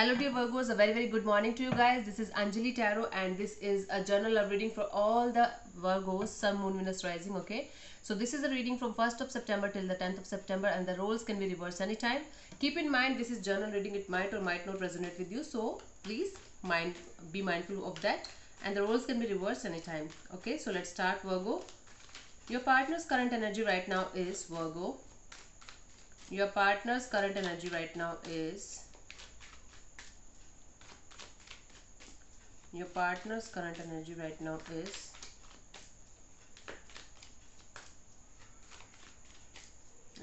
Hello dear Virgos, a very good morning to you guys. This is Anjali Tarot and this is a journal of reading for all the Virgos, Sun, Moon, Venus, Rising, okay? So this is a reading from 1st of September till the 10th of September and the roles can be reversed anytime. Keep in mind this is journal reading, it might or might not resonate with you, so please be mindful of that, and the roles can be reversed anytime, okay? So let's start, Virgo. Your partner's current energy right now is Virgo. Your partner's current energy right now is your partner's current energy right now is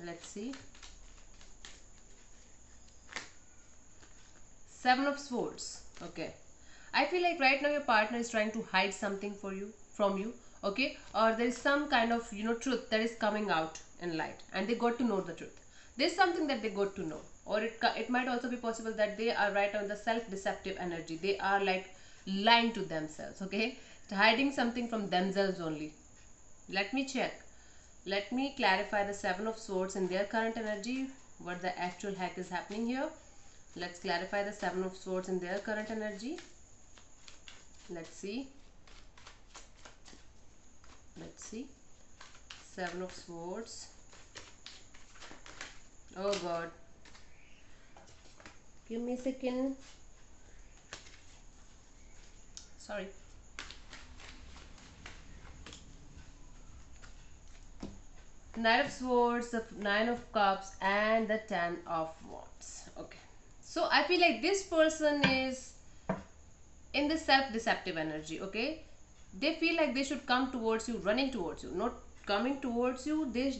let's see, Seven of Swords. Okay, I feel like right now your partner is trying to hide something from you, okay, or there is some kind of truth that is coming out in light and they got to know the truth. There's something that they got to know, or it might also be possible that they are right on the self-deceptive energy. They are like lying to themselves, okay, hiding something from themselves only. Let me check. Let me clarify the Seven of Swords in their current energy. What the actual heck is happening here? Let's clarify the Seven of Swords in their current energy. Let's see. Let's see. Seven of Swords. Oh God. Give me a second. Sorry. Knight of Swords, the Nine of Cups, and the Ten of Wands. Okay. So I feel like this person is in the self-deceptive energy, okay? They feel like they should come towards you, running towards you, not coming towards you. They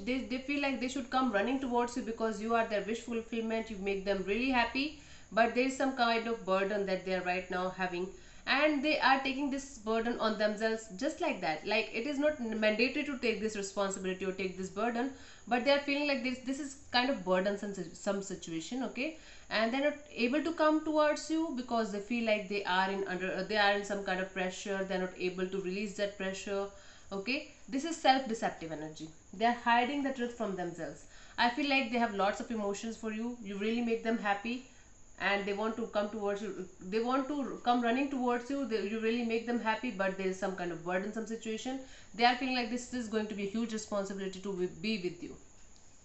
feel like they should come running towards you because you are their wish fulfillment. You make them really happy, but there is some kind of burden that they are right now having, and they are taking this burden on themselves just like that. Like, it is not mandatory to take this responsibility or take this burden, but they are feeling like this is kind of burdensome some situation, okay? And they're not able to come towards you because they feel like they are in some kind of pressure. They're not able to release that pressure, okay? This is self-deceptive energy. They're hiding the truth from themselves. I feel like they have lots of emotions for you. You really make them happy and they want to come towards you. They want to come running towards you. You really make them happy, but there is some kind of burdensome situation. They are feeling like this is going to be a huge responsibility to be with you,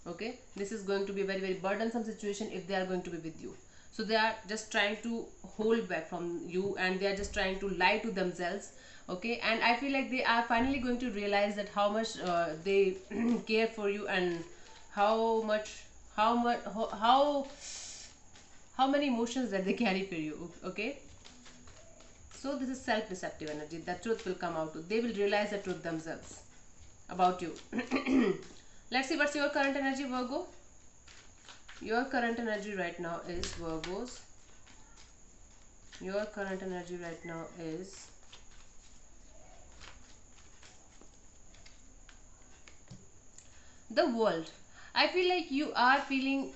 okay? This is going to be a very burdensome situation if they are going to be with you. So they are just trying to hold back from you and they are just trying to lie to themselves, okay? And I feel like they are finally going to realize that how much they care for you and how many emotions that they carry for you, okay? So this is self-deceptive energy. The truth will come out. They will realize the truth themselves about you. Let's see what's your current energy, Virgo. Your current energy right now is, Virgos, your current energy right now is the World. I feel like you are feeling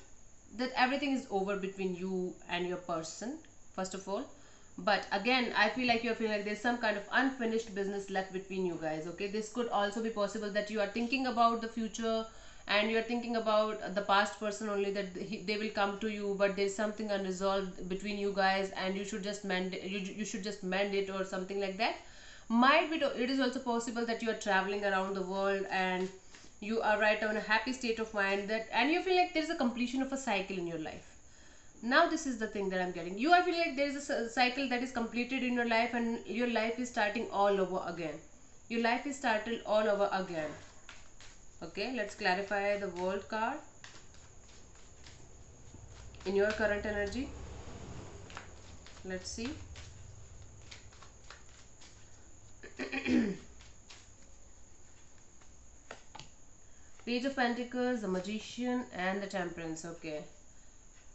that everything is over between you and your person, first of all. But again, I feel like you're feeling like there's some kind of unfinished business left between you guys, okay? This could also be possible that you are thinking about the future and you're thinking about the past person only, that they will come to you, but there's something unresolved between you guys and you should just you should just mend it or something like that. Might be it is also possible that you are traveling around the world and you are right on a happy state of mind, that and you feel like there is a completion of a cycle in your life. Now this is the thing that I'm getting. You are feeling like there is a cycle that is completed in your life and your life is starting all over again. Your life is started all over again. Okay, let's clarify the World card in your current energy. Let's see. Page of Pentacles, the Magician, and the Temperance. Okay,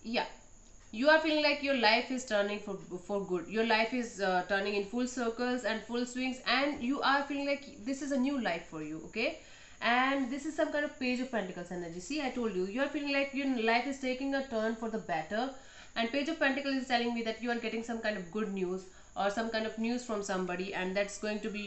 yeah, you are feeling like your life is turning for good. Your life is turning in full circles and full swings, and you are feeling like this is a new life for you, okay? And this is some kind of Page of Pentacles energy. See, I told you, you are feeling like your life is taking a turn for the better, and Page of Pentacles is telling me that you are getting some kind of good news or some kind of news from somebody, and that's going to be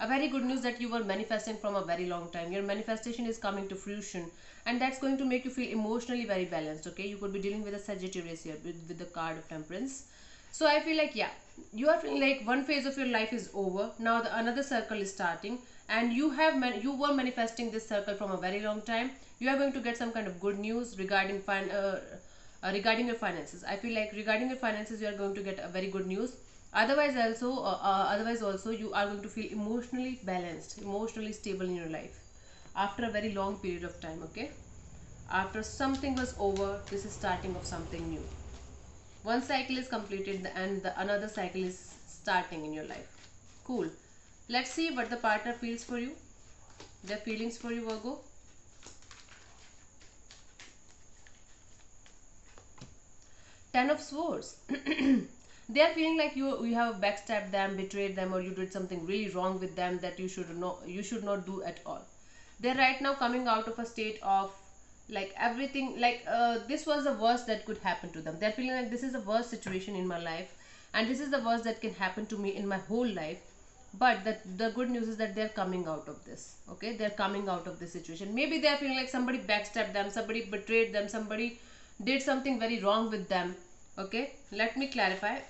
A very good news that you were manifesting from a very long time. Your manifestation is coming to fruition, and that's going to make you feel emotionally very balanced. Okay, you could be dealing with a Sagittarius here with the card of Temperance. So I feel like, yeah, you are feeling like one phase of your life is over. Now the another circle is starting, and you were manifesting this circle from a very long time. You are going to get some kind of good news regarding regarding your finances. I feel like regarding your finances, you are going to get a very good news. Otherwise also you are going to feel emotionally balanced, emotionally stable in your life after a very long period of time. Okay, after something was over, this is starting of something new. One cycle is completed and another cycle is starting in your life. Cool. Let's see what the partner feels for you, their feelings for you, Virgo. Ten of Swords. They are feeling like you have backstabbed them, betrayed them, or you did something really wrong with them that you should not do at all. They're right now coming out of a state of like everything, like this was the worst that could happen to them. They're feeling like this is the worst situation in my life, and this is the worst that can happen to me in my whole life. But the good news is that they're coming out of this. Okay, they're coming out of this situation. Maybe they're feeling like somebody backstabbed them, somebody betrayed them, somebody did something very wrong with them. Okay, let me clarify.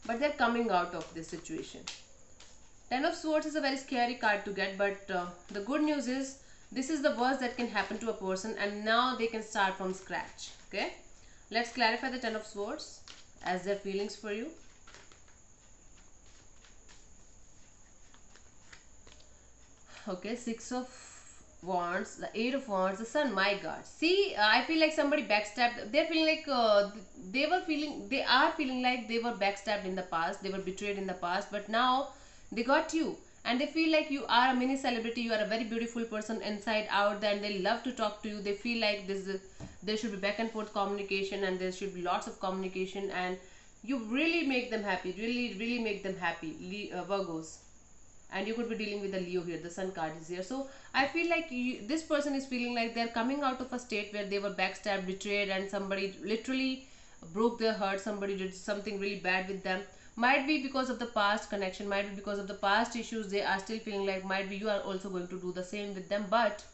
But they're coming out of this situation. Ten of Swords is a very scary card to get, but the good news is this is the worst that can happen to a person, and now they can start from scratch. Okay, let's clarify the Ten of Swords as their feelings for you. Okay, Six of Wands, the Eight of Wands, the Sun. My God, see, I feel like somebody backstabbed. They're feeling like they are feeling like they were backstabbed in the past, they were betrayed in the past, but now they got you, and they feel like you are a mini celebrity. You are a very beautiful person inside out, and they love to talk to you. They feel like there should be back and forth communication, and there should be lots of communication, and you really make them happy, really make them happy, Virgos. And you could be dealing with the Leo here. The Sun card is here. So I feel like this person is feeling like they're coming out of a state where they were backstabbed, betrayed, and somebody literally broke their heart. Somebody did something really bad with them. Might be because of the past connection, might be because of the past issues. They are still feeling like might be you are also going to do the same with them. But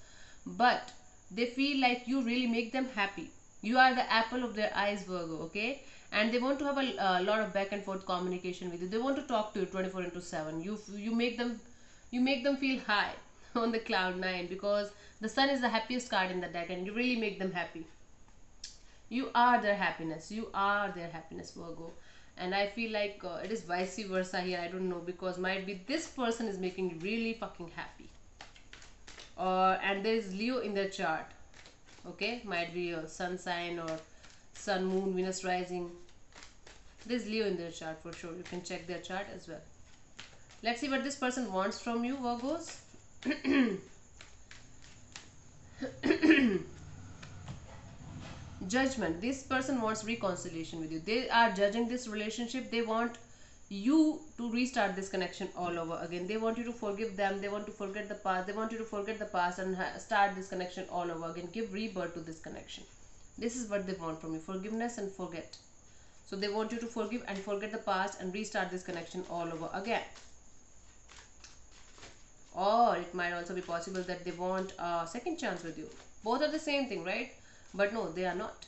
they feel like you really make them happy. You are the apple of their eyes, Virgo. Okay, and they want to have a lot of back and forth communication with you. They want to talk to you 24 into 7. You make them feel high on the cloud 9, because the Sun is the happiest card in the deck, and you really make them happy. You are their happiness. You are their happiness, Virgo. And I feel like it is vice versa here. I don't know, because might be this person is making you really fucking happy. And there is Leo in their chart. Okay, might be a sun sign or Sun, Moon, Venus rising. There's Leo in their chart for sure. You can check their chart as well. Let's see what this person wants from you, Virgos. Judgment. This person wants reconciliation with you. They are judging this relationship. They want you to restart this connection all over again. They want you to forgive them. They want to forget the past. They want you to forget the past and start this connection all over again. Give rebirth to this connection. This is what they want from you. Forgiveness and forget. So they want you to forgive and forget the past and restart this connection all over again. Or it might also be possible that they want a second chance with you. Both are the same thing, right? But no, they are not.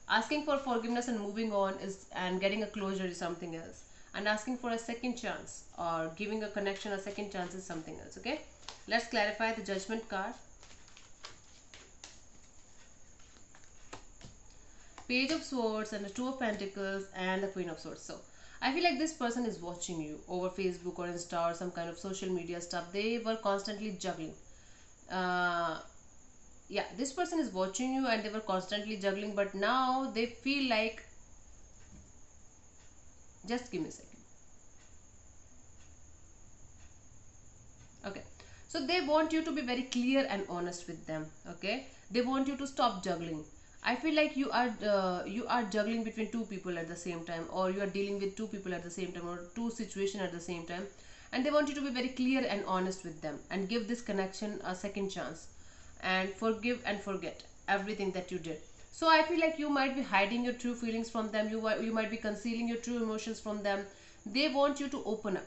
Asking for forgiveness and moving on is, and getting a closure is something else. And asking for a second chance or giving a connection a second chance is something else. Okay, let's clarify the Judgment card. Page of Swords and the Two of Pentacles and the Queen of Swords. So I feel like this person is watching you over Facebook or Insta or some kind of social media stuff. They were constantly juggling. Yeah, this person is watching you and they were constantly juggling, but now they feel like, just give me a second. Okay, so they want you to be very clear and honest with them. Okay, they want you to stop juggling. I feel like you are juggling between two people at the same time, or you are dealing with two people at the same time, or two situations at the same time, and they want you to be very clear and honest with them and give this connection a second chance and forgive and forget everything that you did. So I feel like you might be hiding your true feelings from them. You might be concealing your true emotions from them. They want you to open up.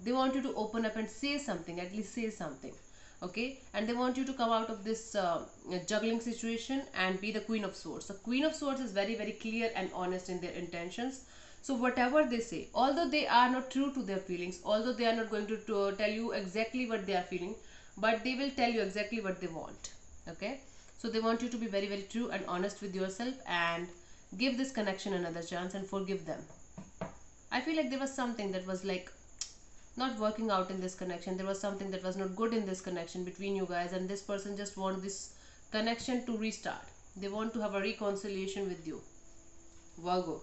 They want you to open up and say something, at least say something. Okay, and they want you to come out of this juggling situation and be the Queen of Swords. The Queen of Swords is very, very clear and honest in their intentions. So whatever they say, although they are not true to their feelings, although they are not going to tell you exactly what they are feeling, but they will tell you exactly what they want. Okay, so they want you to be very, very true and honest with yourself, and give this connection another chance and forgive them. I feel like there was something that was like not working out in this connection. There was something that was not good in this connection between you guys, and this person just want this connection to restart. They want to have a reconciliation with you, Virgo.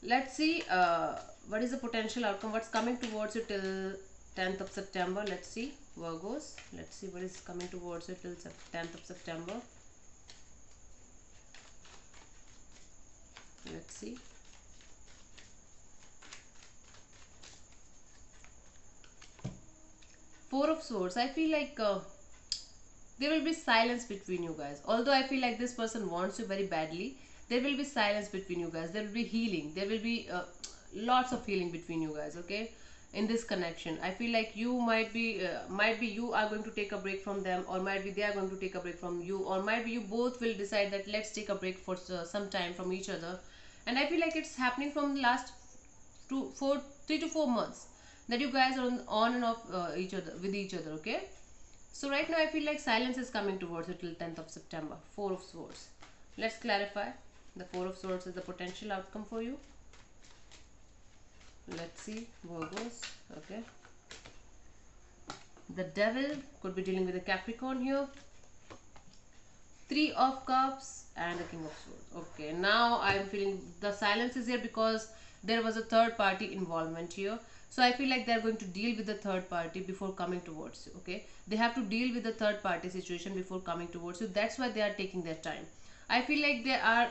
Let's see what is the potential outcome, what's coming towards you till 10th of September. Let's see, Virgos. Let's see what is coming towards you till 10th of September. Let's see. Four of Swords. I feel like there will be silence between you guys. Although I feel like this person wants you very badly, there will be silence between you guys. There will be healing. There will be lots of healing between you guys. Okay, in this connection, I feel like you might be you are going to take a break from them, or might be they are going to take a break from you, or might be you both will decide that let's take a break for some time from each other. And I feel like it's happening from the last 3 to 4 months that you guys are on and off each other with each other. Okay, so right now I feel like silence is coming towards it till 10th of September. Four of Swords. Let's clarify. The Four of Swords is the potential outcome for you. Let's see, Virgos. Okay, the Devil could be dealing with a Capricorn here. Three of Cups and the King of Swords. Okay, now I'm feeling the silence is here because there was a third party involvement here. So I feel like they're going to deal with the third party before coming towards you. Okay, they have to deal with the third party situation before coming towards you. That's why they are taking their time. I feel like they are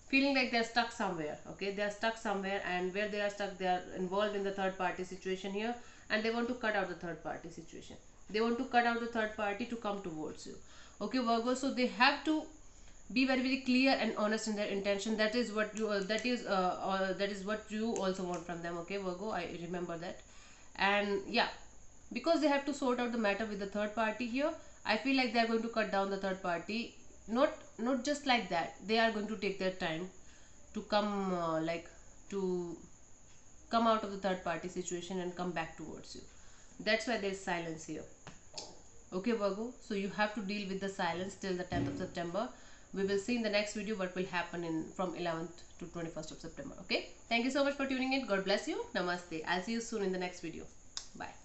feeling like they're stuck somewhere. Okay, they are stuck somewhere, and where they are stuck, they are involved in the third party situation here, and they want to cut out the third party situation. They want to cut out the third party to come towards you. Okay, Virgo. So they have to be very, very clear and honest in their intention. That is what you that is what you also want from them. Okay, Virgo, I remember that. And yeah, because they have to sort out the matter with the third party here, I feel like they are going to cut down the third party. Not just like that, they are going to take their time to come to come out of the third party situation and come back towards you. That's why there is silence here. Okay, Virgo, so you have to deal with the silence till the 10th of September. We will see in the next video what will happen in from 11th to 21st of September. Okay, thank you so much for tuning in. God bless you. Namaste. I'll see you soon in the next video. Bye.